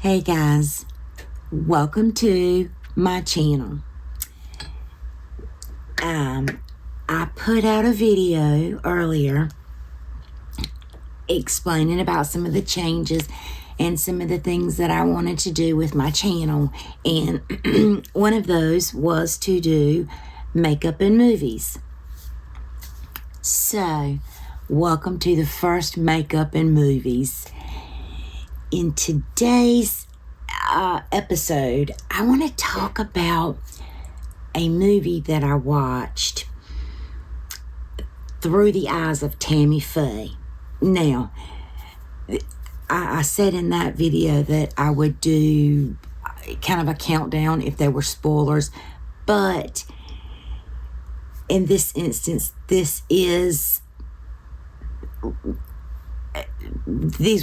Hey guys, welcome to my channel. I put out a video earlier explaining about some of the changes and some of the things that I wanted to do with my channel, and one of those was to do makeup and movies. So, welcome to the first makeup and movies. In today's episode, I want to talk about a movie that I watched through the eyes of Tammy Faye. Now, I said in that video that I would do kind of a countdown if there were spoilers, but in this instance, these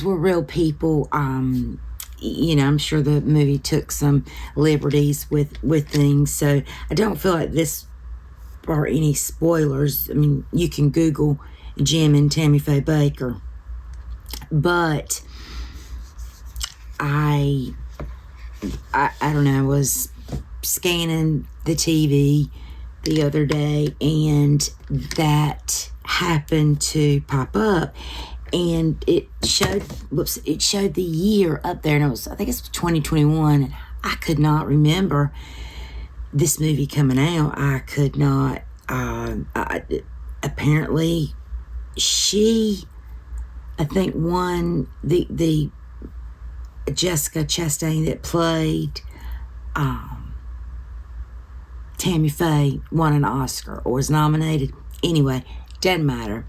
were real people. I'm sure the movie took some liberties with things, so I don't feel like this are any spoilers. I mean, you can Google Jim and Tammy Faye Baker, but I don't know, I was scanning the TV the other day, and that happened to pop up. And it showed the year up there, and I think it's 2021, and I could not remember this movie coming out. I could not, apparently I think won the Jessica Chasten that played Tammy Faye won an Oscar or was nominated. Anyway, doesn't matter.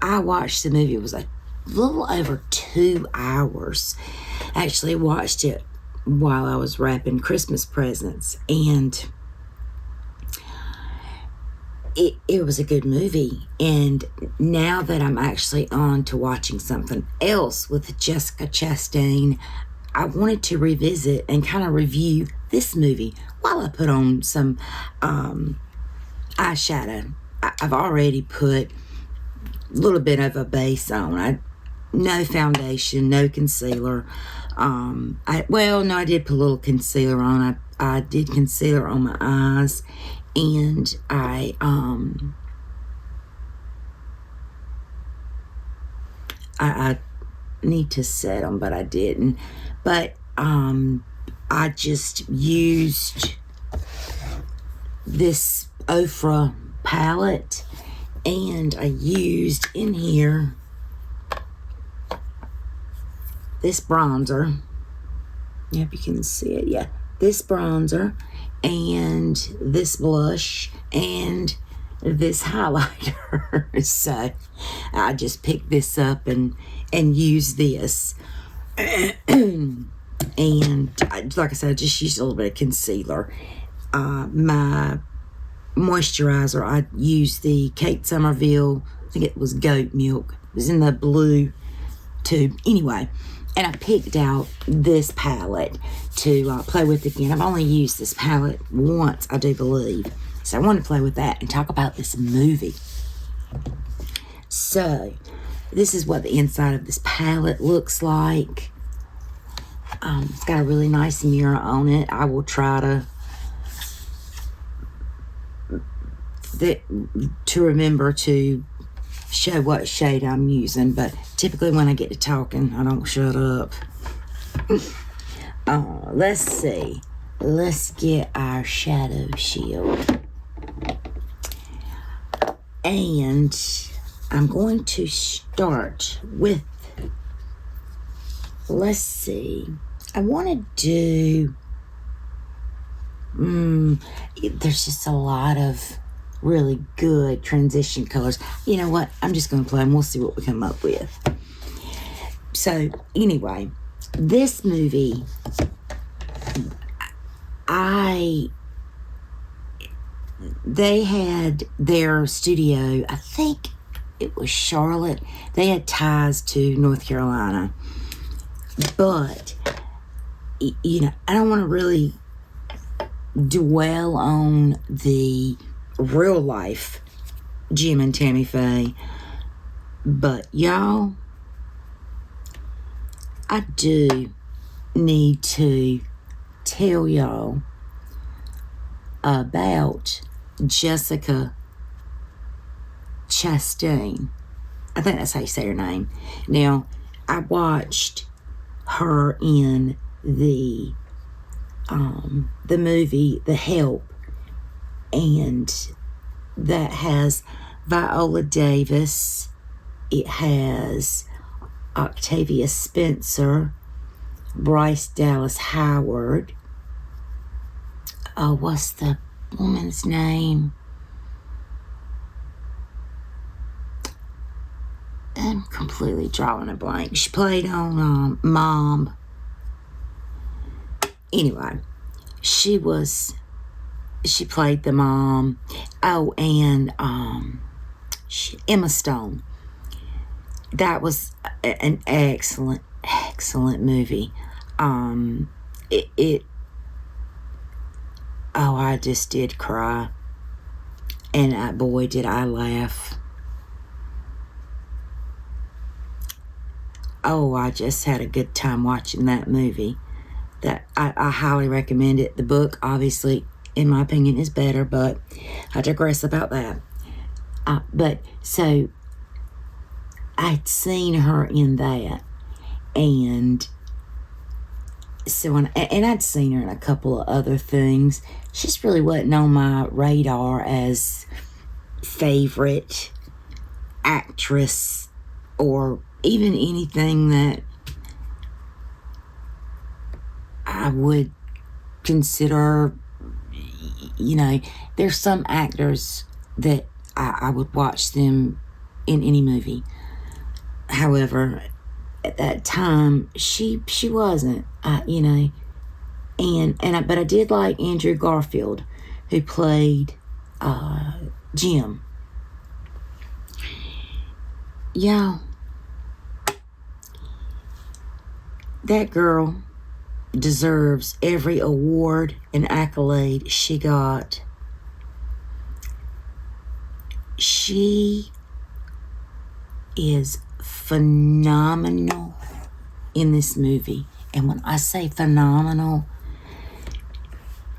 I watched the movie. It was a little over 2 hours. I actually watched it while I was wrapping Christmas presents, and it was a good movie. And now that I'm actually on to watching something else with Jessica Chastain, I wanted to revisit and kind of review this movie while I put on some eyeshadow. I've already put a little bit of a base on. No foundation, no concealer. I did put a little concealer on. I did concealer on my eyes, and I need to set them, but I didn't. But I just used this Ofra palette, and I used in here this bronzer. Yep, you can see it. Yeah, this bronzer and this blush and this highlighter. So I just picked this up and used this. And like I said, I just used a little bit of concealer. My moisturizer, I used the Kate Somerville, I think it was goat milk. It was in the blue tube. Anyway, and I picked out this palette to play with again. I've only used this palette once, I do believe. So I want to play with that and talk about this movie. So, this is what the inside of this palette looks like. It's got a really nice mirror on it. I will try to remember to show what shade I'm using, but typically when I get to talking, I don't shut up. Let's see. Let's get our shadow shield. And I'm going to start with, let's see. I want to do, there's just a lot of really good transition colors. You know what? I'm just going to play and we'll see what we come up with. So, anyway, this movie, they had their studio, I think it was Charlotte. They had ties to North Carolina. But, I don't want to really dwell on the real life Jim and Tammy Faye, but y'all, I do need to tell y'all about Jessica Chasten. I think that's how you say her name. Now, I watched her in the movie The Help, and that has Viola Davis. It has Octavia Spencer, Bryce Dallas Howard. What's the woman's name? I'm completely drawing a blank. She played on Mom. Anyway, she played the mom. Oh, and Emma Stone. That was an excellent movie. I just did cry, and boy, did I laugh. Oh, I just had a good time watching that movie. That I highly recommend it. The book, obviously, in my opinion, is better, but I digress about that. But so I'd seen her in that, and so and I'd seen her in a couple of other things. She just really wasn't on my radar as favorite actress or even anything that I would consider. You know, there's some actors that I would watch them in any movie. However, at that time, she wasn't, you know, but I did like Andrew Garfield, who played Jim. Yeah, that girl deserves every award and accolade she got. She is phenomenal in this movie. And when I say phenomenal,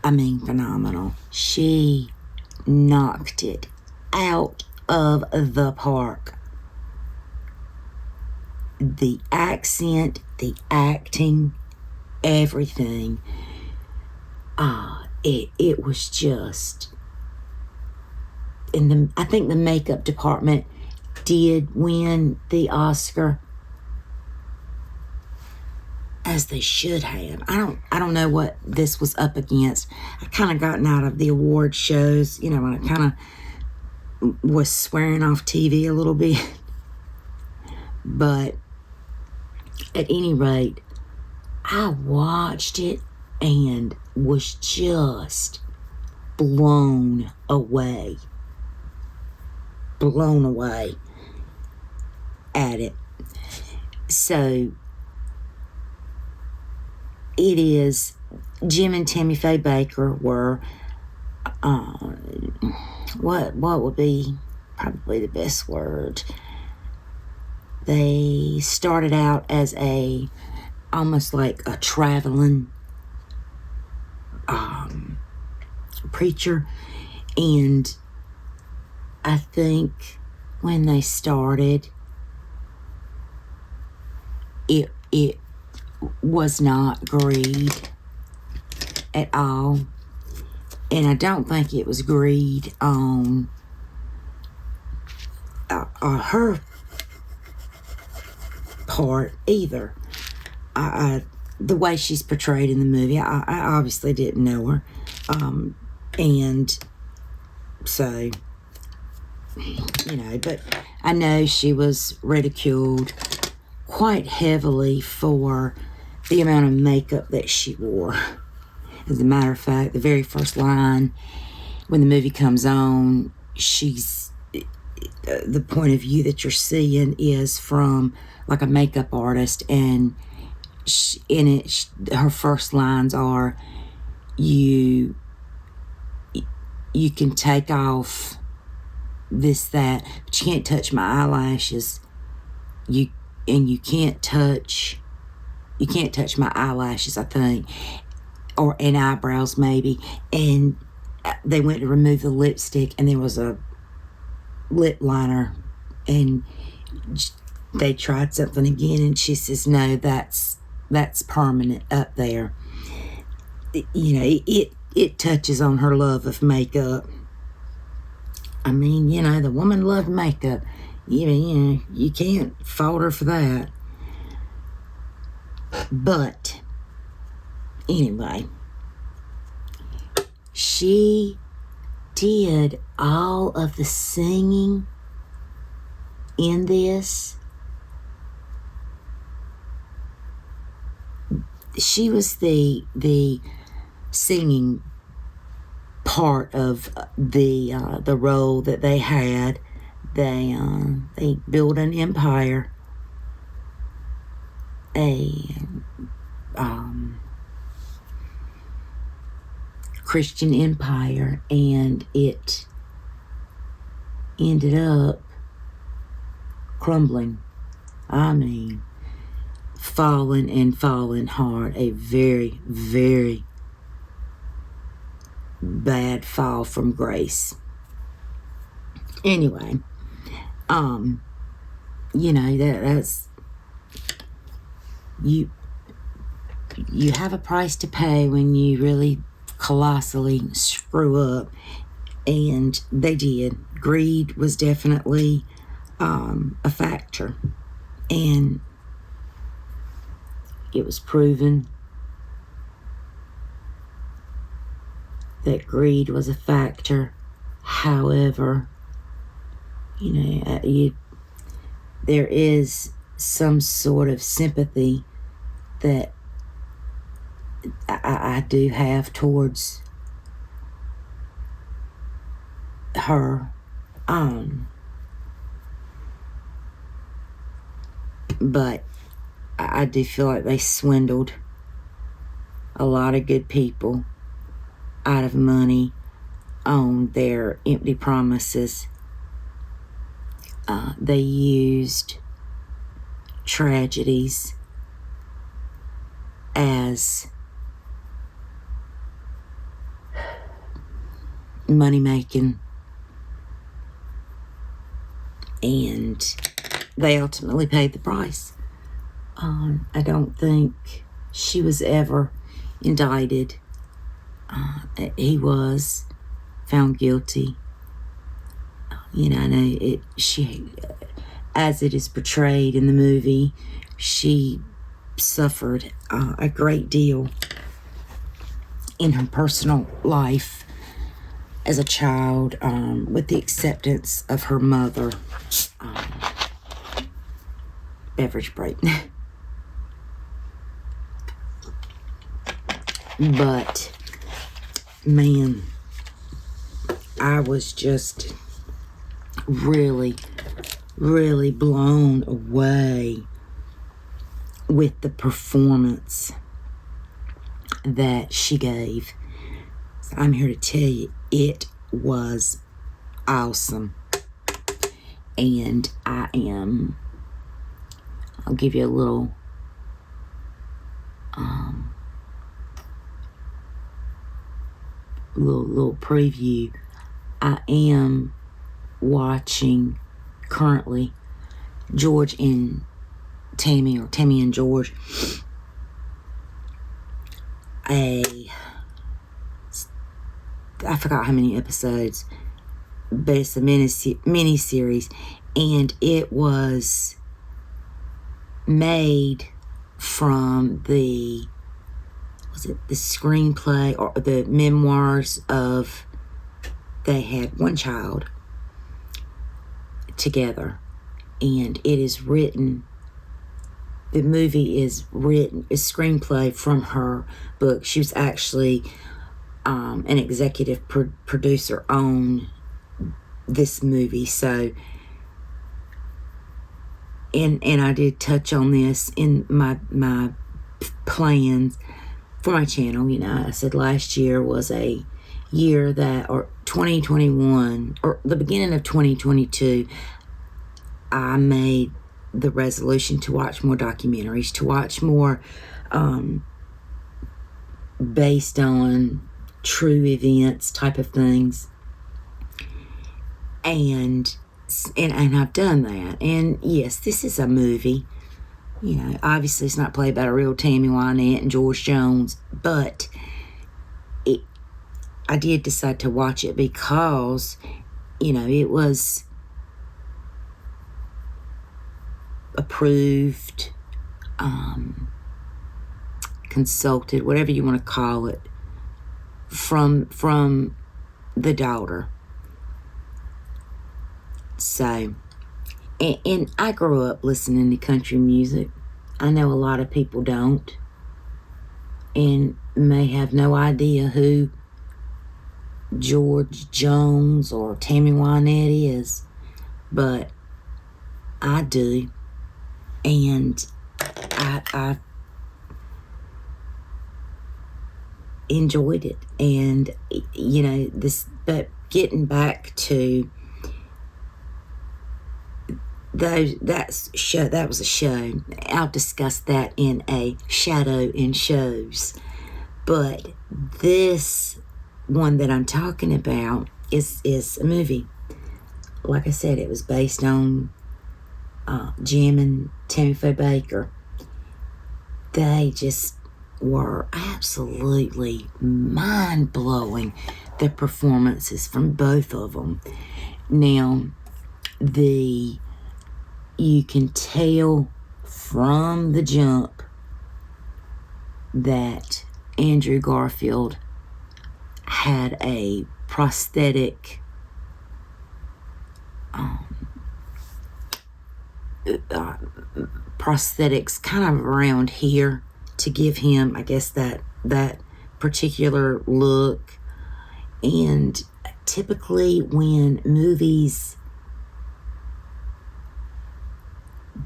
I mean phenomenal. She knocked it out of the park. The accent, the acting, everything. It was just, I think the makeup department did win the Oscar, as they should have. I don't know what this was up against. I kind of gotten out of the award shows, you know, when I kind of was swearing off TV a little bit. But at any rate, I watched it and was just blown away at it. So it is, Jim and Tammy Faye Baker were what would be probably the best word. They started out as almost like a traveling preacher, and I think when they started, it was not greed at all, and I don't think it was greed on her part either. The way she's portrayed in the movie, I obviously didn't know her, and so, you know, but I know she was ridiculed quite heavily for the amount of makeup that she wore. As a matter of fact, the very first line when the movie comes on, she's the point of view that you're seeing is from like a makeup artist, and her first lines are, you can take off this, that, but you can't touch my eyelashes. You can't touch, you can't touch my eyelashes, I think, and eyebrows maybe. And they went to remove the lipstick, and there was a lip liner, and they tried something again, and she says, no, that's permanent up there. You know, it touches on her love of makeup. I mean, you know, the woman loved makeup. You know, you can't fault her for that. But anyway, she did all of the singing in this. She was the singing part of the role that they had. They built an empire, a Christian empire, and it ended up crumbling. I mean, falling hard. A very, very bad fall from grace. Anyway, you know, that's you have a price to pay when you really colossally screw up, and they did. Greed was definitely a factor, and it was proven that greed was a factor. However, you know, there is some sort of sympathy that I do have towards her. But I do feel like they swindled a lot of good people out of money on their empty promises. They used tragedies as money making, and they ultimately paid the price. I don't think she was ever indicted. He was found guilty. You know, I know she, as it is portrayed in the movie, she suffered a great deal in her personal life as a child, with the acceptance of her mother. Beverage break. But, man, I was just really, really blown away with the performance that she gave. So I'm here to tell you, it was awesome. And I'll give you a little little preview. I am watching currently George and Tammie, or Tammie and George, I forgot how many episodes, but it's a mini series, and it was made from the screenplay or the memoirs of, they had one child together, and it is written, the movie is written, a screenplay from her book. She was actually an executive producer on this movie. So, and I did touch on this in my plans for my channel. You know, I said last year was a year that, or 2021, or the beginning of 2022, I made the resolution to watch more documentaries, to watch more based on true events type of things. And I've done that. And yes, this is a movie. You know, obviously it's not played by a real Tammy Wynette and George Jones, but I did decide to watch it because, you know, it was approved, consulted, whatever you want to call it, from the daughter. So, and I grew up listening to country music. I know a lot of people don't, and may have no idea who George Jones or Tammy Wynette is, but I do, and I enjoyed it. And you know, but getting back to that was a show. I'll discuss that in a Shadow in Shows. But this one that I'm talking about is a movie. Like I said, it was based on Jim and Tammy Faye Baker. They just were absolutely mind-blowing, the performances from both of them. Now, you can tell from the jump that Andrew Garfield had a prosthetics kind of around here to give him, I guess, that particular look. And typically when movies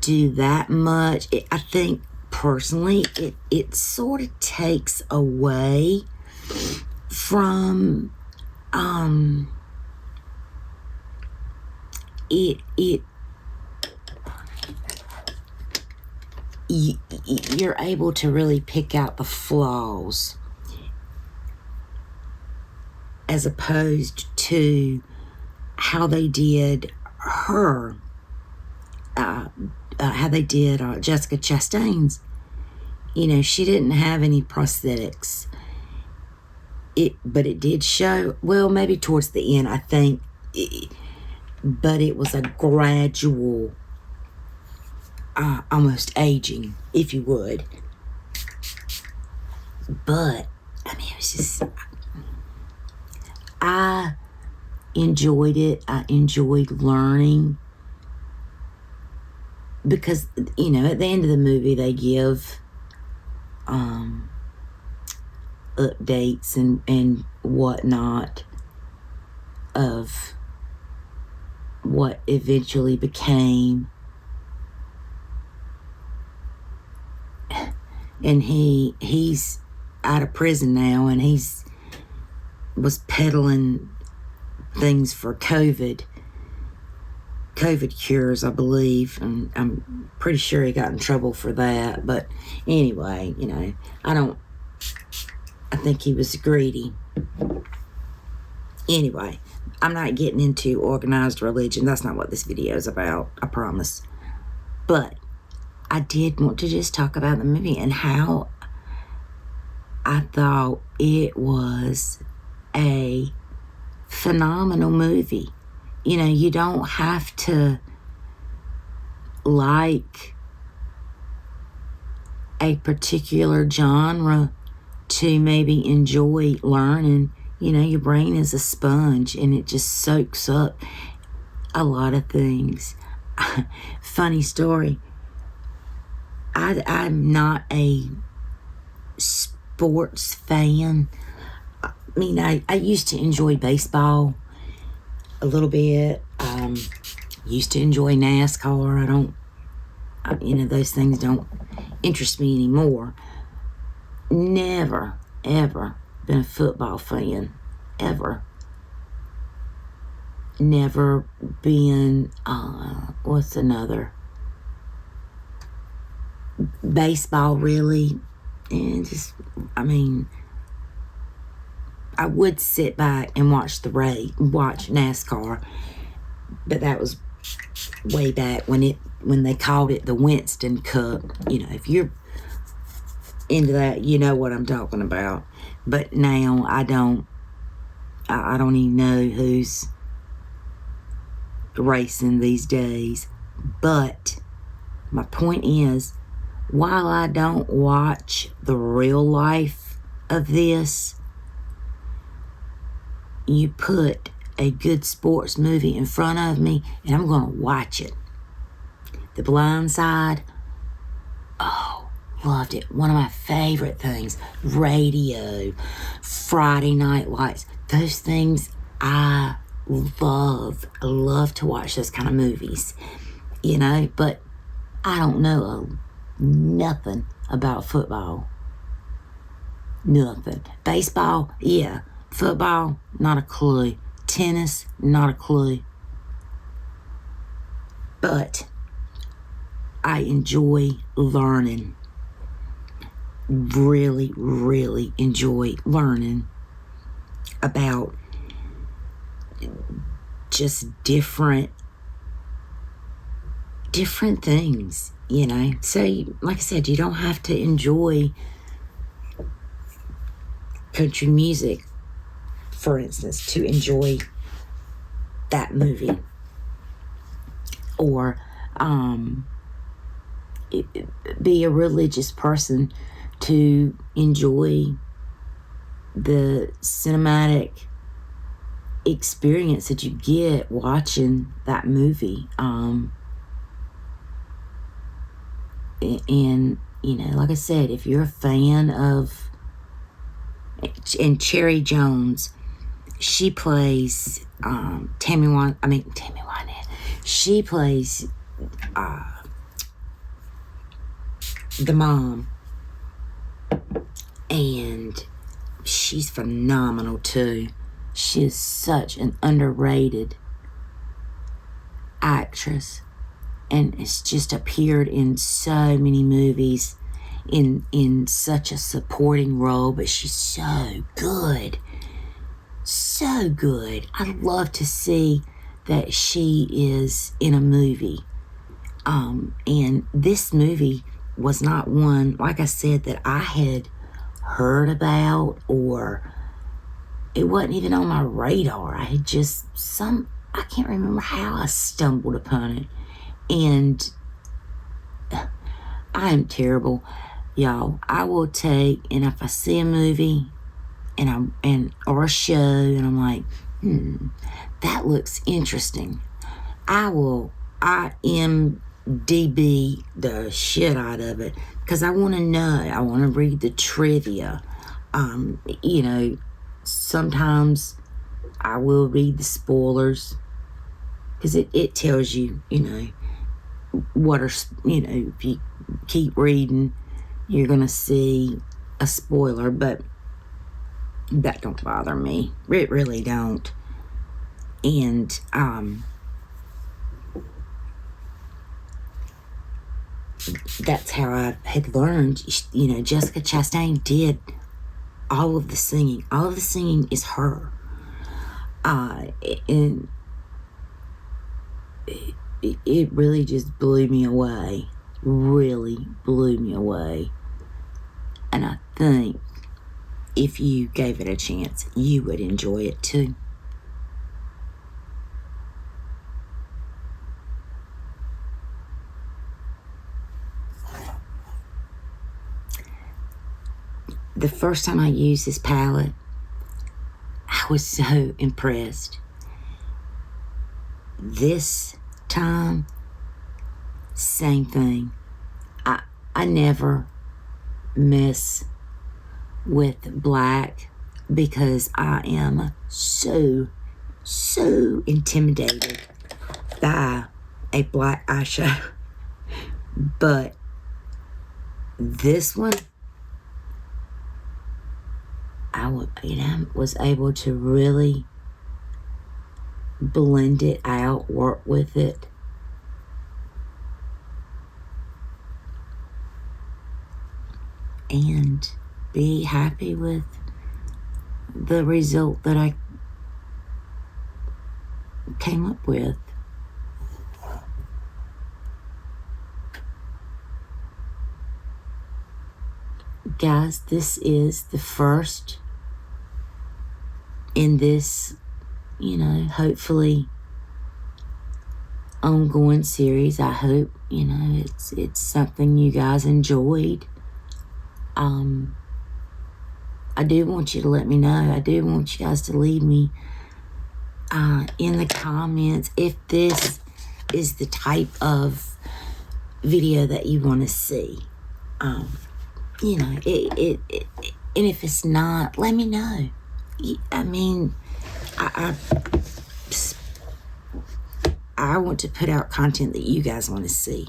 do that much, I think personally it sort of takes away from you're able to really pick out the flaws, as opposed to how they did her, how they did Jessica Chastain's. You know, she didn't have any prosthetics. But it did show, well, maybe towards the end, I think, but it was a gradual, almost aging, if you would. But, I mean, it was just, I enjoyed it. I enjoyed learning. Because, you know, at the end of the movie, they give updates and whatnot of what eventually became. And he's out of prison now, and was peddling things for COVID cures, I believe, and I'm pretty sure he got in trouble for that. But anyway, you know, I think he was greedy. Anyway, I'm not getting into organized religion. That's not what this video is about, I promise. But I did want to just talk about the movie and how I thought it was a phenomenal movie. You know, you don't have to like a particular genre to maybe enjoy learning. You know, your brain is a sponge and it just soaks up a lot of things. Funny story. I'm not a sports fan. I mean, I used to enjoy baseball a little bit. Used to enjoy NASCAR. Those things don't interest me anymore. Never, ever been a football fan. Ever. Never been, what's another? baseball really, and just, I mean, I would sit back and watch watch NASCAR, but that was way back when they called it the Winston Cup. You know, if you're into that, you know what I'm talking about. But now I don't even know who's racing these days. But my point is, while I don't watch the real life of this, you put a good sports movie in front of me and I'm going to watch it. The Blind Side, oh, loved it. One of my favorite things. Radio, Friday Night Lights, those things I love. I love to watch those kind of movies, you know, but I don't know nothing about football. Nothing. Baseball, yeah. Football, not a clue. Tennis, not a clue. But I enjoy learning. Really, really enjoy learning about just different things, you know. So, like I said, you don't have to enjoy country music, for instance, to enjoy that movie. Or be a religious person to enjoy the cinematic experience that you get watching that movie. And, you know, like I said, if you're a fan of, and Cherry Jones, she plays Tammy Wynette. She plays the mom, and she's phenomenal too. She is such an underrated actress, and it's just appeared in so many movies in such a supporting role, but she's so good. So good. I love to see that she is in a movie. And this movie was not one, like I said, that I had heard about, or it wasn't even on my radar. I had just I can't remember how I stumbled upon it. And I am terrible, y'all. I will take, and if I see a movie or a show and I'm like, that looks interesting, I will IMDB the shit out of it, because I want to know. I want to read the trivia. You know, sometimes I will read the spoilers, because it tells you, you know, what are, you know, if you keep reading, you're gonna see a spoiler, but that don't bother me. It really don't. And that's how I had learned. You know, Jessica Chastain did all of the singing. All of the singing is her. And it really just blew me away. Really blew me away. And I think if you gave it a chance, you would enjoy it too. The first time I used this palette, I was so impressed. This time, same thing. I never mess with black, because I am so intimidated by a black eyeshadow. But this one, I was able to really blend it out, work with it. and be happy with the result that I came up with. Guys, this is the first in this, hopefully ongoing series. I hope, it's something you guys enjoyed. I do want you to let me know. I do want you guys to leave me in the comments if this is the type of video that you want to see. And if it's not, let me know. I mean, I want to put out content that you guys want to see.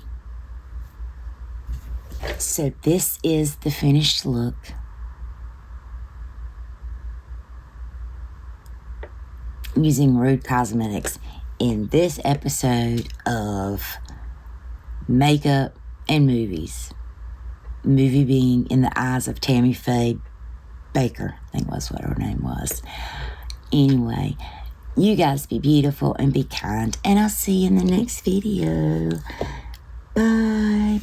So this is the finished look. Using Rude Cosmetics in this episode of Makeup and Movies. Movie being In the Eyes of Tammy Faye Baker, I think was what her name was. Anyway, you guys be beautiful and be kind, and I'll see you in the next video. Bye.